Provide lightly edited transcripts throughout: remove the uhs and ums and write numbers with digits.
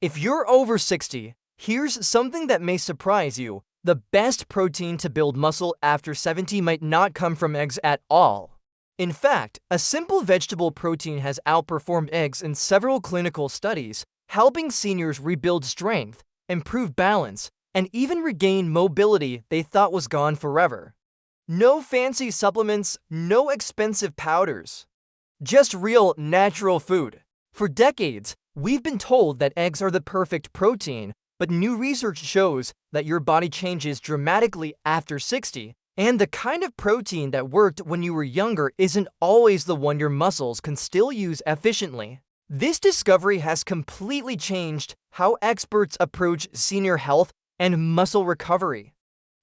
If you're over 60, here's something that may surprise you. The best protein to build muscle after 70 might not come from eggs at all. In fact, a simple vegetable protein has outperformed eggs in several clinical studies, helping seniors rebuild strength, improve balance, and even regain mobility they thought was gone forever. No fancy supplements, no expensive powders. Just real, natural food. For decades, we've been told that eggs are the perfect protein, but new research shows that your body changes dramatically after 60, and the kind of protein that worked when you were younger isn't always the one your muscles can still use efficiently. This discovery has completely changed how experts approach senior health and muscle recovery.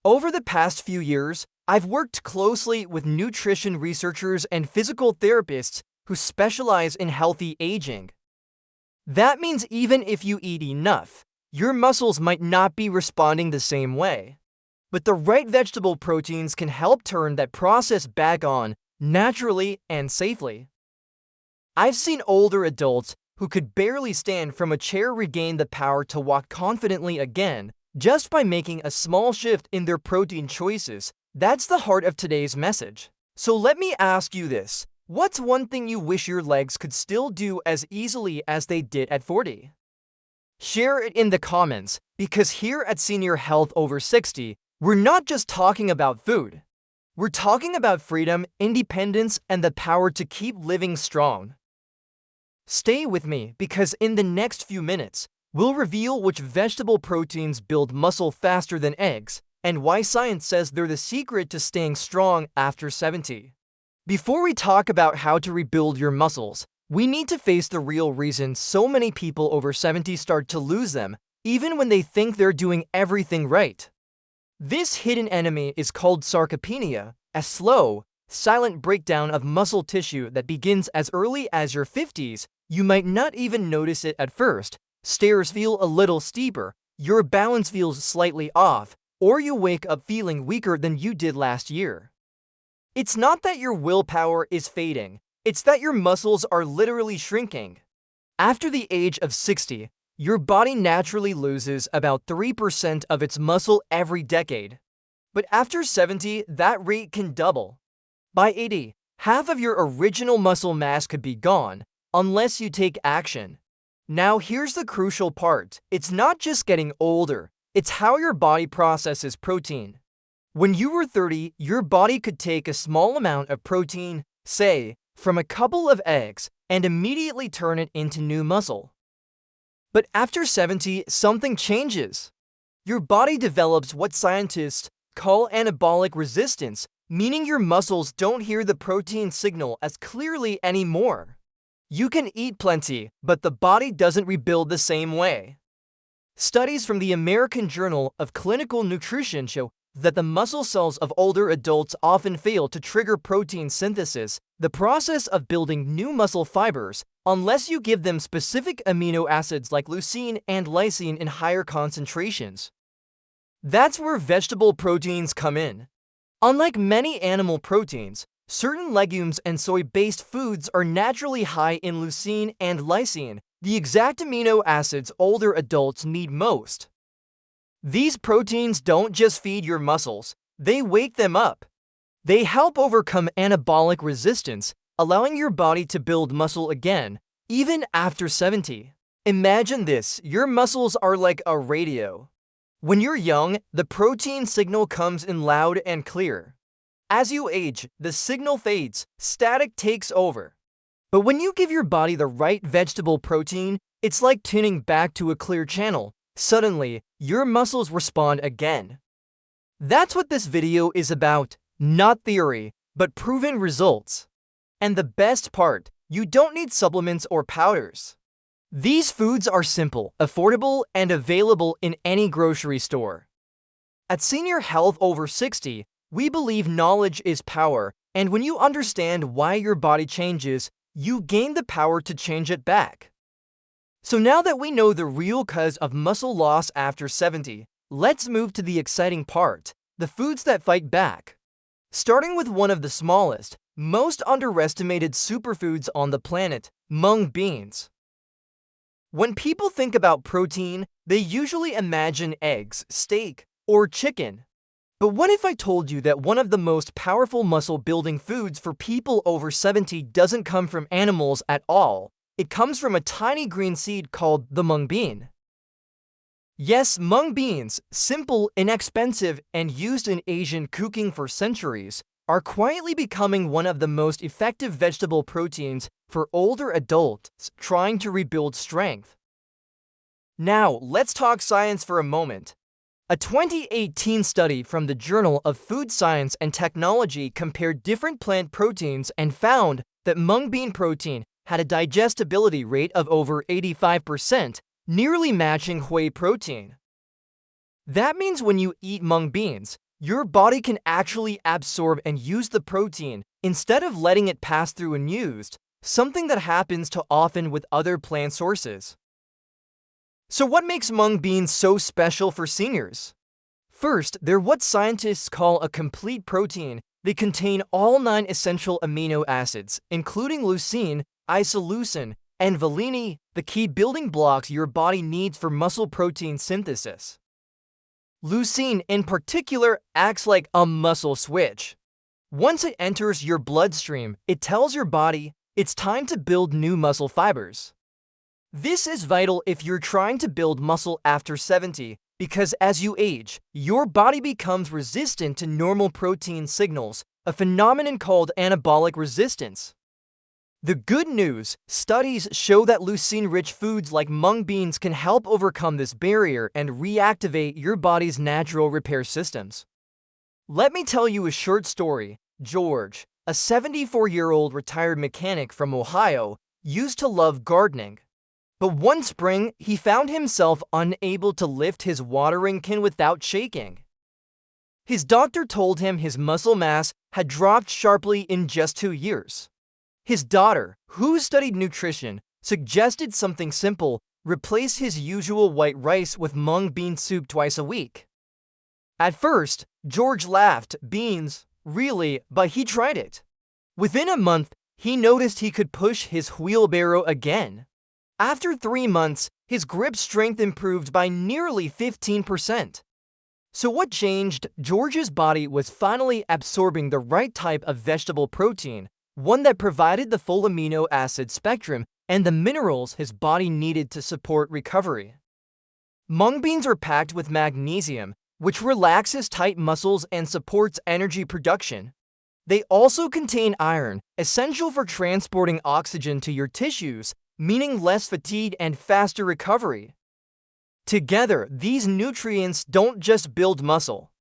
Over the past few years, I've worked closely with nutrition researchers and physical therapists who specialize in healthy aging. That means even if you eat enough, your muscles might not be responding the same way. But the right vegetable proteins can help turn that process back on naturally and safely. I've seen older adults who could barely stand from a chair regain the power to walk confidently again just by making a small shift in their protein choices. That's the heart of today's message. So let me ask you this. What's one thing you wish your legs could still do as easily as they did at 40? Share it in the comments, because here at Senior Health Over 60, we're not just talking about food. We're talking about freedom, independence, and the power to keep living strong. Stay with me, because in the next few minutes, we'll reveal which vegetable proteins build muscle faster than eggs, and why science says they're the secret to staying strong after 70. Before we talk about how to rebuild your muscles, we need to face the real reason so many people over 70 start to lose them, even when they think they're doing everything right. This hidden enemy is called sarcopenia, a slow, silent breakdown of muscle tissue that begins as early as your 50s. You might not even notice it at first. Stairs feel a little steeper, your balance feels slightly off, or you wake up feeling weaker than you did last year. It's not that your willpower is fading, it's that your muscles are literally shrinking. After the age of 60, your body naturally loses about 3% of its muscle every decade. But after 70, that rate can double. By 80, half of your original muscle mass could be gone, unless you take action. Now here's the crucial part. It's not just getting older, it's how your body processes protein. When you were 30, your body could take a small amount of protein, say, from a couple of eggs, and immediately turn it into new muscle. But after 70, something changes. Your body develops what scientists call anabolic resistance, meaning your muscles don't hear the protein signal as clearly anymore. You can eat plenty, but the body doesn't rebuild the same way. Studies from the American Journal of Clinical Nutrition show that the muscle cells of older adults often fail to trigger protein synthesis, the process of building new muscle fibers, unless you give them specific amino acids like leucine and lysine in higher concentrations. That's where vegetable proteins come in. Unlike many animal proteins, certain legumes and soy-based foods are naturally high in leucine and lysine, the exact amino acids older adults need most. These proteins don't just feed your muscles, they wake them up. They help overcome anabolic resistance, allowing your body to build muscle again, even after 70. Imagine this, your muscles are like a radio. When you're young, the protein signal comes in loud and clear. As you age, the signal fades, static takes over. But when you give your body the right vegetable protein, it's like tuning back to a clear channel. Suddenly, your muscles respond again. That's what this video is about, not theory, but proven results. And the best part, you don't need supplements or powders. These foods are simple, affordable, and available in any grocery store. At Senior Health Over 60, we believe knowledge is power, and when you understand why your body changes, you gain the power to change it back. So now that we know the real cause of muscle loss after 70, let's move to the exciting part, the foods that fight back. Starting with one of the smallest, most underestimated superfoods on the planet, mung beans. When people think about protein, they usually imagine eggs, steak, or chicken. But what if I told you that one of the most powerful muscle-building foods for people over 70 doesn't come from animals at all? It comes from a tiny green seed called the mung bean. Yes, mung beans, simple, inexpensive, and used in Asian cooking for centuries, are quietly becoming one of the most effective vegetable proteins for older adults trying to rebuild strength. Now, let's talk science for a moment. A 2018 study from the Journal of Food Science and Technology compared different plant proteins and found that mung bean protein had a digestibility rate of over 85%, nearly matching whey protein. That means when you eat mung beans, your body can actually absorb and use the protein instead of letting it pass through unused, something that happens too often with other plant sources. So what makes mung beans so special for seniors? First, they're what scientists call a complete protein. They contain all 9 essential amino acids, including leucine, isoleucine, and valine, the key building blocks your body needs for muscle protein synthesis. Leucine, in particular, acts like a muscle switch. Once it enters your bloodstream, it tells your body it's time to build new muscle fibers. This is vital if you're trying to build muscle after 70, because as you age, your body becomes resistant to normal protein signals, a phenomenon called anabolic resistance. The good news, studies show that leucine-rich foods like mung beans can help overcome this barrier and reactivate your body's natural repair systems. Let me tell you a short story. George, a 74-year-old retired mechanic from Ohio, used to love gardening. But one spring, he found himself unable to lift his watering can without shaking. His doctor told him his muscle mass had dropped sharply in just 2 years. His daughter, who studied nutrition, suggested something simple: replace his usual white rice with mung bean soup twice a week. At first, George laughed. Beans? Really? But he tried it. Within a month, he noticed he could push his wheelbarrow again. After 3 months, his grip strength improved by nearly 15%. So what changed? George's body was finally absorbing the right type of vegetable protein, one that provided the full amino acid spectrum and the minerals his body needed to support recovery. Mung beans are packed with magnesium, which relaxes tight muscles and supports energy production. They also contain iron, essential for transporting oxygen to your tissues, meaning less fatigue and faster recovery. Together, these nutrients don't just build muscle.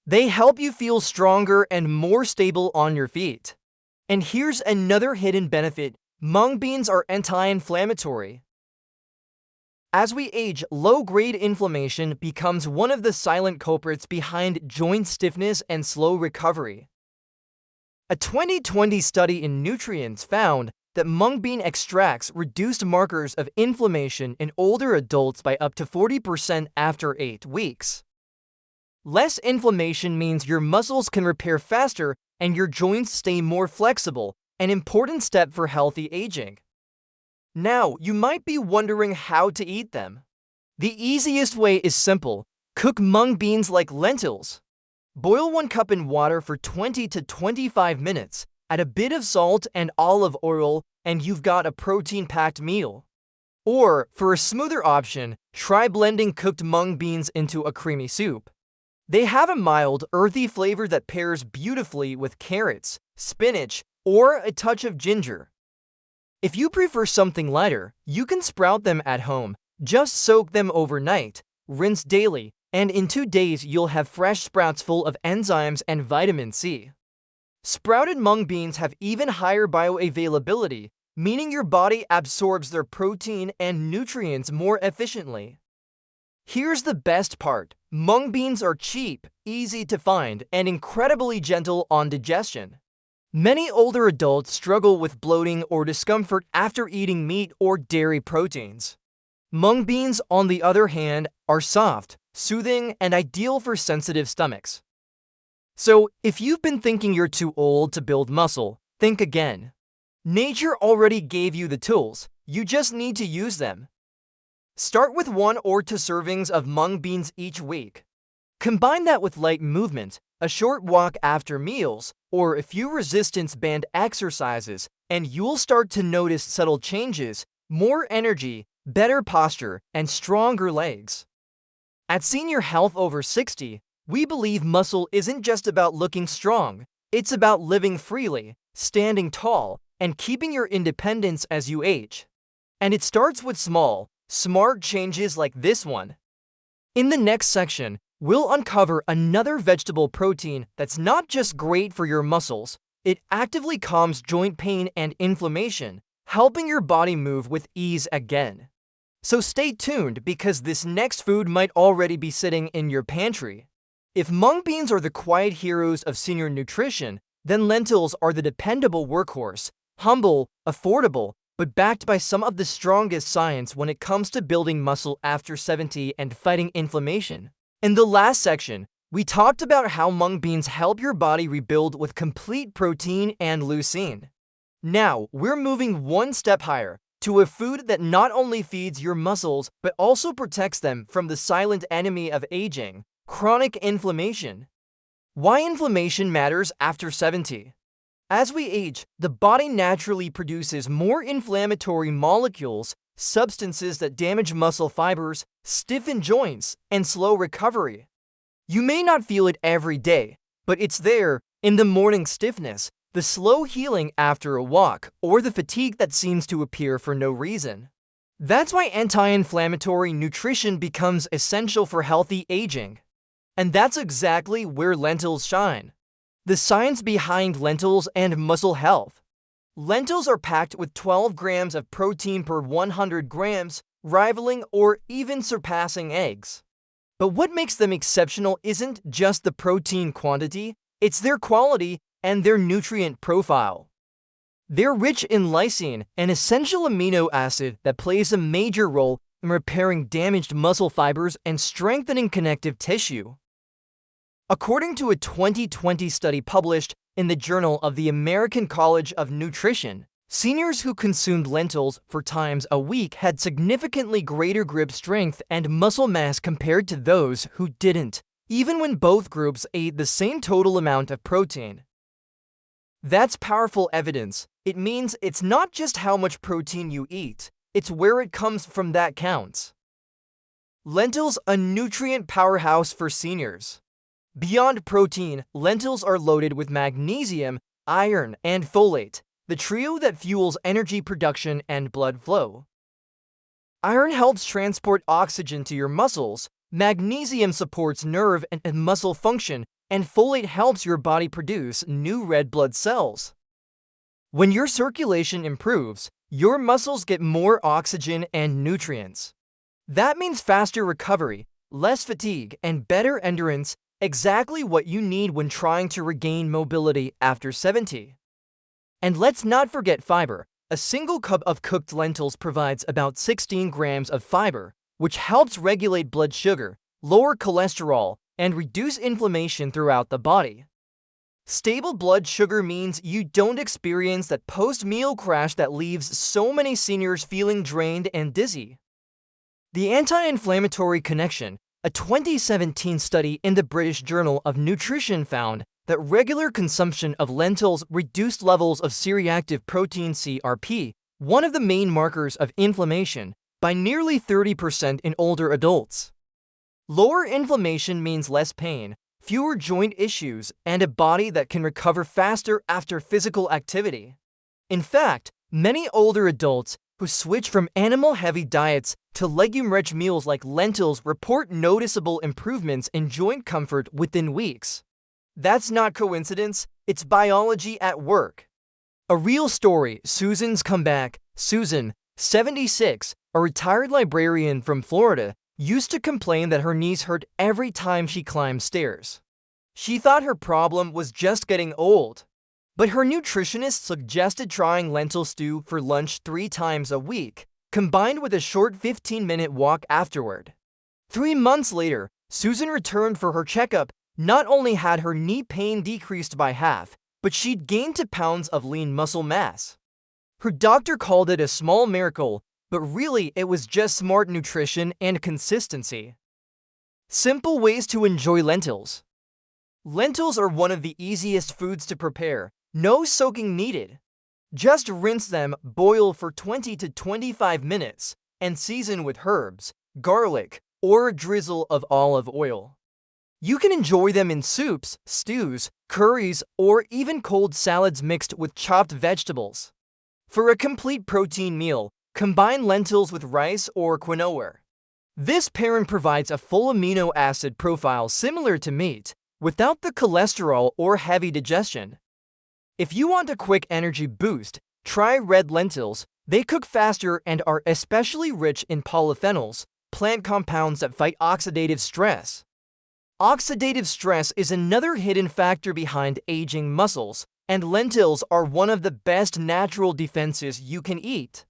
They help you feel stronger and more stable on your feet. And here's another hidden benefit: mung beans are anti-inflammatory. As we age, low-grade inflammation becomes one of the silent culprits behind joint stiffness and slow recovery. A 2020 study in Nutrients found that mung bean extracts reduced markers of inflammation in older adults by up to 40% after 8 weeks. Less inflammation means your muscles can repair faster and your joints stay more flexible, an important step for healthy aging. Now, you might be wondering how to eat them. The easiest way is simple: cook mung beans like lentils. Boil 1 cup in water for 20 to 25 minutes. Add a bit of salt and olive oil, and you've got a protein-packed meal. Or, for a smoother option, try blending cooked mung beans into a creamy soup. They have a mild, earthy flavor that pairs beautifully with carrots, spinach, or a touch of ginger. If you prefer something lighter, you can sprout them at home. Just soak them overnight, rinse daily, and in 2 days you'll have fresh sprouts full of enzymes and vitamin C. Sprouted mung beans have even higher bioavailability, meaning your body absorbs their protein and nutrients more efficiently. Here's the best part: mung beans are cheap, easy to find, and incredibly gentle on digestion. Many older adults struggle with bloating or discomfort after eating meat or dairy proteins. Mung beans, on the other hand, are soft, soothing, and ideal for sensitive stomachs. So, if you've been thinking you're too old to build muscle, think again. Nature already gave you the tools, you just need to use them. Start with 1 or 2 servings of mung beans each week. Combine that with light movement, a short walk after meals, or a few resistance band exercises, and you'll start to notice subtle changes, more energy, better posture, and stronger legs. At Senior Health Over 60, we believe muscle isn't just about looking strong, it's about living freely, standing tall, and keeping your independence as you age. And it starts with small, smart changes like this one. In the next section, we'll uncover another vegetable protein that's not just great for your muscles, it actively calms joint pain and inflammation, helping your body move with ease again. So stay tuned because this next food might already be sitting in your pantry. If mung beans are the quiet heroes of senior nutrition, then lentils are the dependable workhorse, humble, affordable, but backed by some of the strongest science when it comes to building muscle after 70 and fighting inflammation. In the last section, we talked about how mung beans help your body rebuild with complete protein and leucine. Now, we're moving one step higher to a food that not only feeds your muscles but also protects them from the silent enemy of aging, chronic inflammation. Why inflammation matters after 70. As we age, the body naturally produces more inflammatory molecules, substances that damage muscle fibers, stiffen joints, and slow recovery. You may not feel it every day, but it's there in the morning stiffness, the slow healing after a walk, or the fatigue that seems to appear for no reason. That's why anti-inflammatory nutrition becomes essential for healthy aging. And that's exactly where lentils shine. The science behind lentils and muscle health. Lentils are packed with 12 grams of protein per 100 grams, rivaling or even surpassing eggs. But what makes them exceptional isn't just the protein quantity, it's their quality and their nutrient profile. They're rich in lysine, an essential amino acid that plays a major role in repairing damaged muscle fibers and strengthening connective tissue. According to a 2020 study published in the Journal of the American College of Nutrition, seniors who consumed lentils 4 times a week had significantly greater grip strength and muscle mass compared to those who didn't, even when both groups ate the same total amount of protein. That's powerful evidence. It means it's not just how much protein you eat, it's where it comes from that counts. Lentils, a nutrient powerhouse for seniors. Beyond protein, lentils are loaded with magnesium, iron, and folate, the trio that fuels energy production and blood flow. Iron helps transport oxygen to your muscles, magnesium supports nerve and muscle function, and folate helps your body produce new red blood cells. When your circulation improves, your muscles get more oxygen and nutrients. That means faster recovery, less fatigue, and better endurance, exactly what you need when trying to regain mobility after 70. And let's not forget fiber. A single cup of cooked lentils provides about 16 grams of fiber, which helps regulate blood sugar, lower cholesterol, and reduce inflammation throughout the body. Stable blood sugar means you don't experience that post-meal crash that leaves so many seniors feeling drained and dizzy. The anti-inflammatory connection. A 2017 study in the British Journal of Nutrition found that regular consumption of lentils reduced levels of C-reactive protein CRP, one of the main markers of inflammation, by nearly 30% in older adults. Lower inflammation means less pain, fewer joint issues, and a body that can recover faster after physical activity. In fact, many older adults who switch from animal-heavy diets to legume-rich meals like lentils report noticeable improvements in joint comfort within weeks. That's not coincidence, it's biology at work. A real story, Susan's comeback. Susan, 76, a retired librarian from Florida, used to complain that her knees hurt every time she climbed stairs. She thought her problem was just getting old. But her nutritionist suggested trying lentil stew for lunch 3 times a week, combined with a short 15-minute walk afterward. 3 months later, Susan returned for her checkup. Not only had her knee pain decreased by half, but she'd gained 2 pounds of lean muscle mass. Her doctor called it a small miracle, but really it was just smart nutrition and consistency. Simple ways to enjoy lentils. Lentils are one of the easiest foods to prepare. No soaking needed. Just rinse them, boil for 20 to 25 minutes, and season with herbs, garlic, or a drizzle of olive oil. You can enjoy them in soups, stews, curries, or even cold salads mixed with chopped vegetables. For a complete protein meal, combine lentils with rice or quinoa. This pairing provides a full amino acid profile similar to meat, without the cholesterol or heavy digestion. If you want a quick energy boost, try red lentils. They cook faster and are especially rich in polyphenols, plant compounds that fight oxidative stress. Oxidative stress is another hidden factor behind aging muscles, and lentils are one of the best natural defenses you can eat.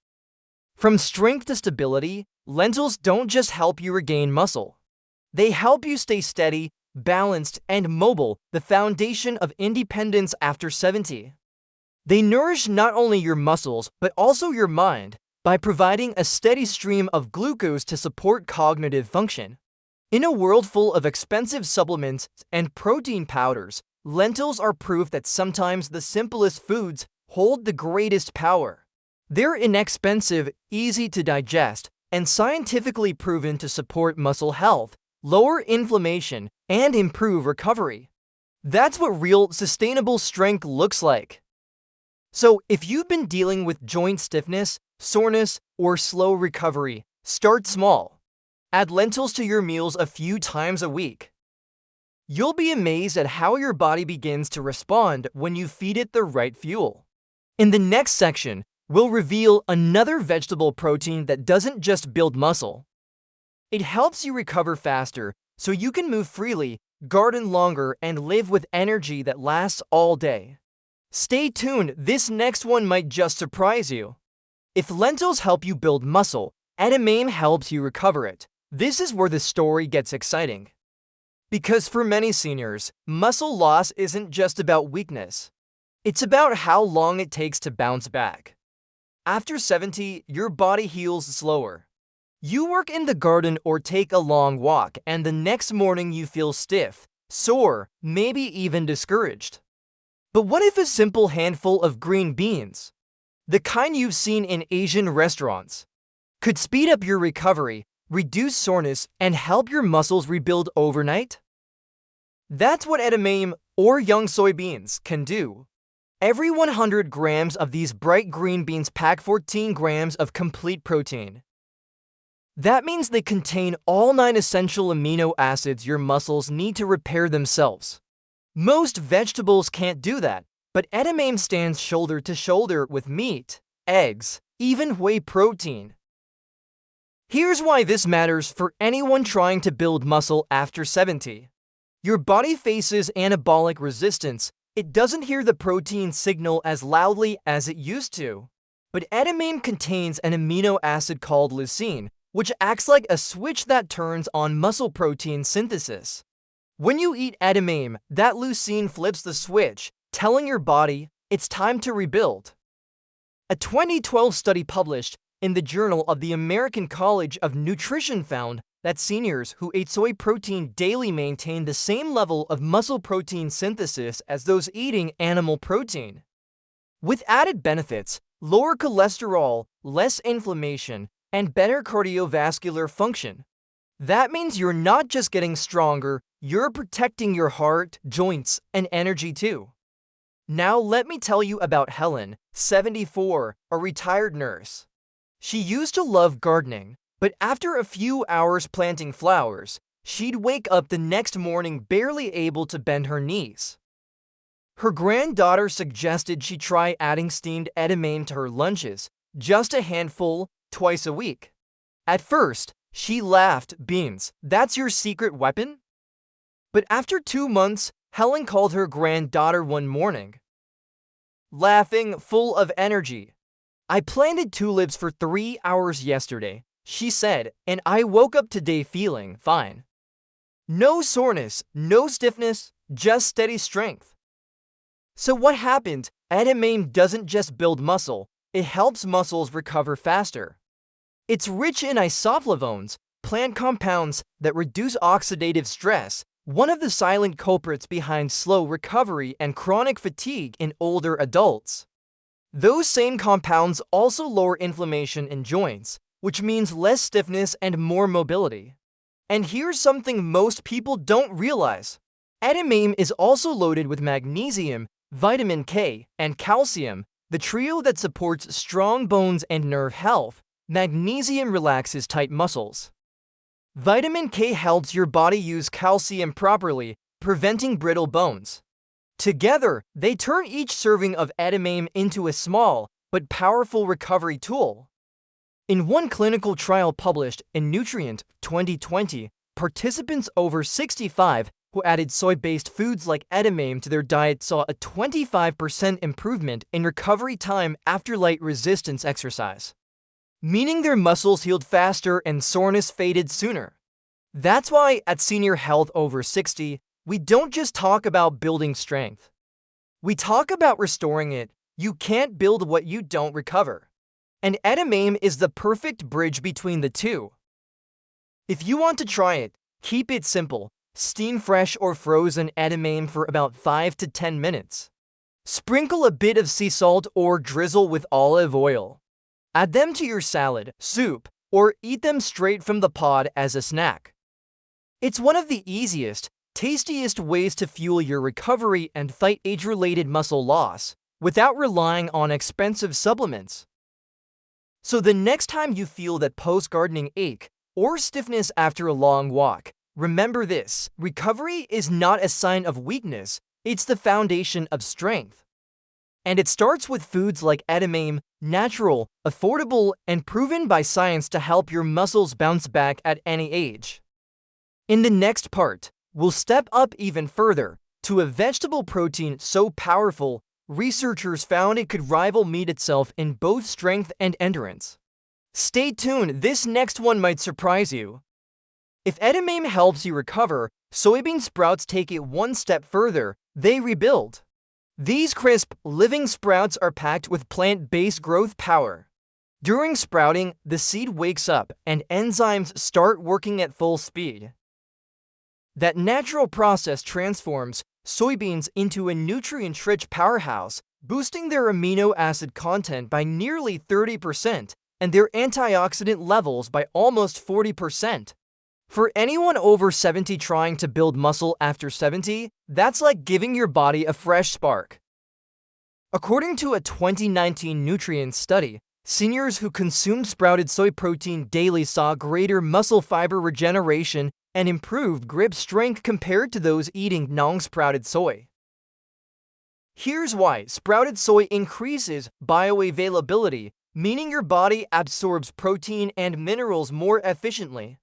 From strength to stability, lentils don't just help you regain muscle. They help you stay steady, balanced, and mobile, the foundation of independence after 70. They nourish not only your muscles, but also your mind, by providing a steady stream of glucose to support cognitive function. In a world full of expensive supplements and protein powders, lentils are proof that sometimes the simplest foods hold the greatest power. They're inexpensive, easy to digest, and scientifically proven to support muscle health, lower inflammation, and improve recovery. That's what real, sustainable strength looks like. So, if you've been dealing with joint stiffness, soreness, or slow recovery, start small. Add lentils to your meals a few times a week. You'll be amazed at how your body begins to respond when you feed it the right fuel. In the next section, we'll reveal another vegetable protein that doesn't just build muscle. It helps you recover faster so you can move freely, garden longer, and live with energy that lasts all day. Stay tuned, this next one might just surprise you. If lentils help you build muscle, edamame helps you recover it. This is where the story gets exciting. Because for many seniors, muscle loss isn't just about weakness. It's about how long it takes to bounce back. After 70, your body heals slower. You work in the garden or take a long walk, and the next morning you feel stiff, sore, maybe even discouraged. But what if a simple handful of green beans, the kind you've seen in Asian restaurants, could speed up your recovery, reduce soreness, and help your muscles rebuild overnight? That's what edamame, or young soybeans, can do. Every 100 grams of these bright green beans pack 14 grams of complete protein. That means they contain all 9 essential amino acids your muscles need to repair themselves. Most vegetables can't do that, but edamame stands shoulder to shoulder with meat, eggs, even whey protein. Here's why this matters for anyone trying to build muscle after 70. Your body faces anabolic resistance. It doesn't hear the protein signal as loudly as it used to. But edamame contains an amino acid called leucine, which acts like a switch that turns on muscle protein synthesis. When you eat edamame, that leucine flips the switch, telling your body it's time to rebuild. A 2012 study published in the Journal of the American College of Nutrition found that seniors who ate soy protein daily maintained the same level of muscle protein synthesis as those eating animal protein. With added benefits, lower cholesterol, less inflammation, and better cardiovascular function. That means you're not just getting stronger, you're protecting your heart, joints, and energy too. Now let me tell you about Helen, 74, a retired nurse. She used to love gardening, but after a few hours planting flowers, she'd wake up the next morning barely able to bend her knees. Her granddaughter suggested she try adding steamed edamame to her lunches, just a handful, twice a week. At first, she laughed, "Beans, that's your secret weapon?" But after 2 months, Helen called her granddaughter one morning, laughing, full of energy. "I planted tulips for 3 hours yesterday," she said, "and I woke up today feeling fine. No soreness, no stiffness, just steady strength." So what happened? Edamame doesn't just build muscle, it helps muscles recover faster. It's rich in isoflavones, plant compounds that reduce oxidative stress, one of the silent culprits behind slow recovery and chronic fatigue in older adults. Those same compounds also lower inflammation in joints, which means less stiffness and more mobility. And here's something most people don't realize. Edamame is also loaded with magnesium, vitamin K, and calcium, the trio that supports strong bones and nerve health. Magnesium relaxes tight muscles. Vitamin K helps your body use calcium properly, preventing brittle bones. Together, they turn each serving of edamame into a small but powerful recovery tool. In one clinical trial published in Nutrient 2020, participants over 65 who added soy-based foods like edamame to their diet saw a 25% improvement in recovery time after light resistance exercise, meaning their muscles healed faster and soreness faded sooner. That's why at Senior Health Over 60, we don't just talk about building strength. We talk about restoring it. You can't build what you don't recover. And edamame is the perfect bridge between the two. If you want to try it, keep it simple. Steam fresh or frozen edamame for about 5 to 10 minutes. Sprinkle a bit of sea salt or drizzle with olive oil. Add them to your salad, soup, or eat them straight from the pod as a snack. It's one of the easiest, tastiest ways to fuel your recovery and fight age-related muscle loss without relying on expensive supplements. So the next time you feel that post-gardening ache or stiffness after a long walk, remember this: recovery is not a sign of weakness, it's the foundation of strength. And it starts with foods like edamame, natural, affordable, and proven by science to help your muscles bounce back at any age. In the next part, we'll step up even further to a vegetable protein so powerful, researchers found it could rival meat itself in both strength and endurance. Stay tuned, this next one might surprise you. If edamame helps you recover, soybean sprouts take it one step further, they rebuild. These crisp, living sprouts are packed with plant-based growth power. During sprouting, the seed wakes up and enzymes start working at full speed. That natural process transforms soybeans into a nutrient-rich powerhouse, boosting their amino acid content by nearly 30% and their antioxidant levels by almost 40%. For anyone over 70 trying to build muscle after 70, that's like giving your body a fresh spark. According to a 2019 nutrient study, seniors who consumed sprouted soy protein daily saw greater muscle fiber regeneration and improved grip strength compared to those eating non-sprouted soy. Here's why: sprouted soy increases bioavailability, meaning your body absorbs protein and minerals more efficiently.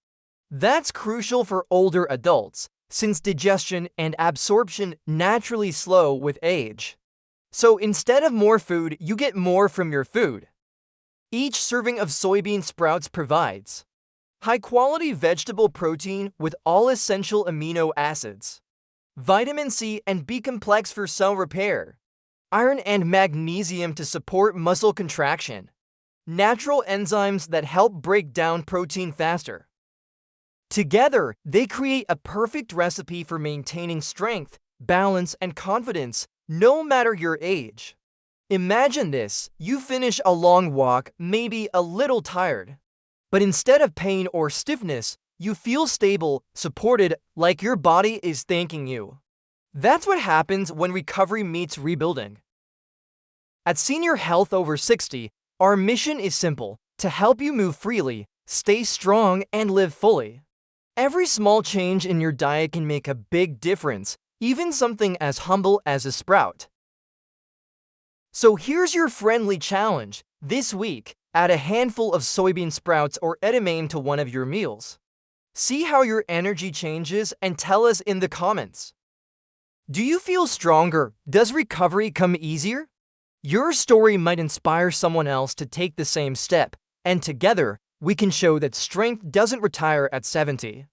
That's crucial for older adults, since digestion and absorption naturally slow with age. So instead of more food, you get more from your food. Each serving of soybean sprouts provides high-quality vegetable protein with all essential amino acids, vitamin C and B complex for cell repair, iron and magnesium to support muscle contraction, natural enzymes that help break down protein faster. Together, they create a perfect recipe for maintaining strength, balance, and confidence, no matter your age. Imagine this: you finish a long walk, maybe a little tired. But instead of pain or stiffness, you feel stable, supported, like your body is thanking you. That's what happens when recovery meets rebuilding. At Senior Health Over 60, our mission is simple: to help you move freely, stay strong, and live fully. Every small change in your diet can make a big difference, even something as humble as a sprout. So here's your friendly challenge. This week, add a handful of soybean sprouts or edamame to one of your meals. See how your energy changes and tell us in the comments. Do you feel stronger? Does recovery come easier? Your story might inspire someone else to take the same step, and together, we can show that strength doesn't retire at 70.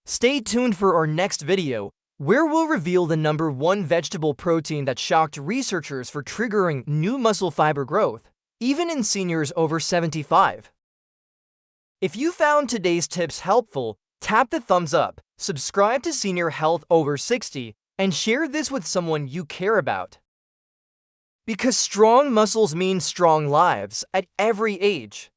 Stay tuned for our next video, where we'll reveal the #1 vegetable protein that shocked researchers for triggering new muscle fiber growth, even in seniors over 75. If you found today's tips helpful, tap the thumbs up, subscribe to Senior Health Over 60, and share this with someone you care about. Because strong muscles mean strong lives at every age.